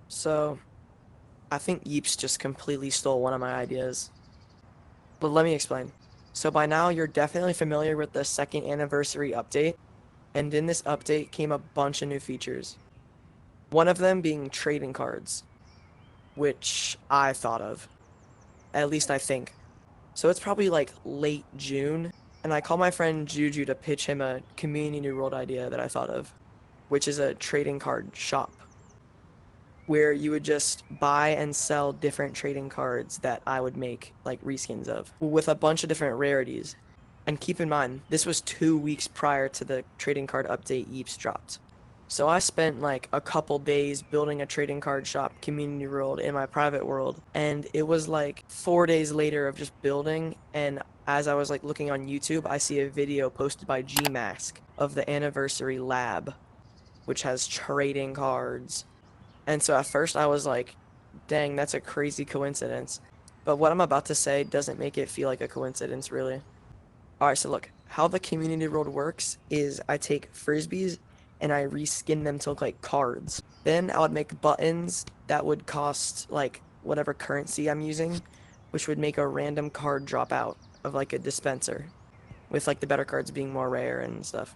So, I think Yeeps just completely stole one of my ideas. But let me explain. So by now you're definitely familiar with the second anniversary update, and in this update came a bunch of new features. One of them being trading cards, which I thought of. At least I think. So it's probably like late June, and I call my friend Juju to pitch him a community world idea that I thought of, which is a trading card shop, where you would just buy and sell different trading cards that I would make like reskins of with a bunch of different rarities. And keep in mind, this was 2 weeks prior to the trading card update Yeeps dropped. So I spent like a couple days building a trading card shop community world in my private world, and it was like 4 days later of just building, and as I was like looking on YouTube, I see a video posted by Gmask of the anniversary lab, which has trading cards. And so at first I was like, dang, that's a crazy coincidence. But what I'm about to say doesn't make it feel like a coincidence, really. Alright, so look, how the community world works is I take frisbees and I reskin them to look like cards. Then I would make buttons that would cost like whatever currency I'm using, which would make a random card drop out of like a dispenser, with like the better cards being more rare and stuff.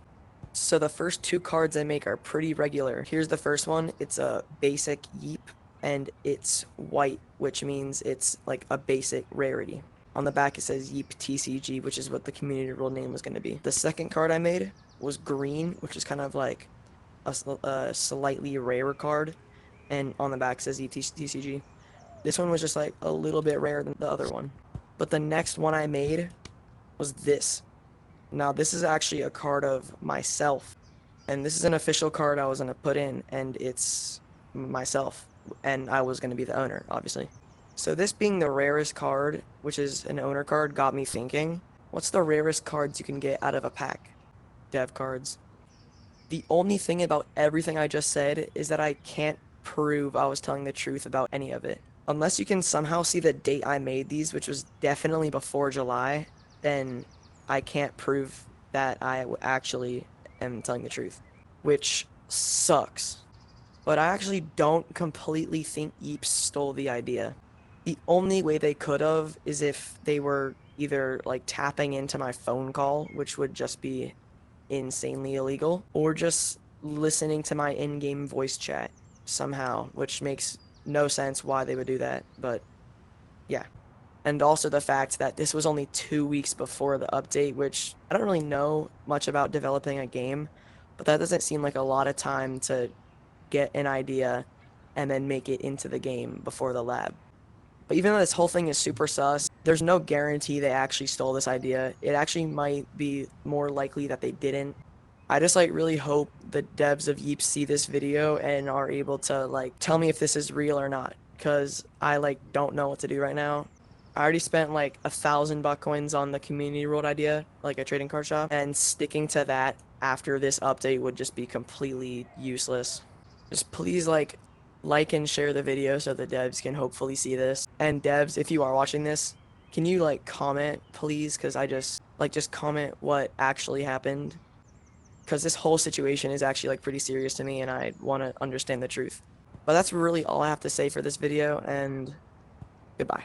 So the first two cards I make are pretty regular. Here's the first one. It's a basic Yeep, and it's white, which means it's like a basic rarity. On the back it says Yeep TCG, which is what the community rule name was going to be. The second card I made was green, which is kind of like a slightly rarer card, and on the back says Yeep TCG. This one was just like a little bit rarer than the other one. But the next one I made was this. Now, this is actually a card of myself, and this is an official card I was going to put in, and it's myself, and I was going to be the owner, obviously. So this being the rarest card, which is an owner card, got me thinking, what's the rarest cards you can get out of a pack? Dev cards. The only thing about everything I just said is that I can't prove I was telling the truth about any of it. Unless you can somehow see the date I made these, which was definitely before July, then I can't prove that I actually am telling the truth, which sucks. But I actually don't completely think Yeeps stole the idea. The only way they could have is if they were either like tapping into my phone call, which would just be insanely illegal, or just listening to my in-game voice chat somehow, which makes no sense why they would do that, but yeah. And also the fact that this was only 2 weeks before the update, which I don't really know much about developing a game, but that doesn't seem like a lot of time to get an idea and then make it into the game before the lab. But even though this whole thing is super sus, there's no guarantee they actually stole this idea. It actually might be more likely that they didn't. I just like really hope the devs of Yeeps see this video and are able to like tell me if this is real or not, because I like don't know what to do right now. I already spent like 1,000 buck coins on the community world idea, like a trading card shop, and sticking to that after this update would just be completely useless. Just please like and share the video so the devs can hopefully see this. And devs, if you are watching this, can you like comment please? Because I just comment what actually happened. Because this whole situation is actually like pretty serious to me and I want to understand the truth. But that's really all I have to say for this video, and goodbye.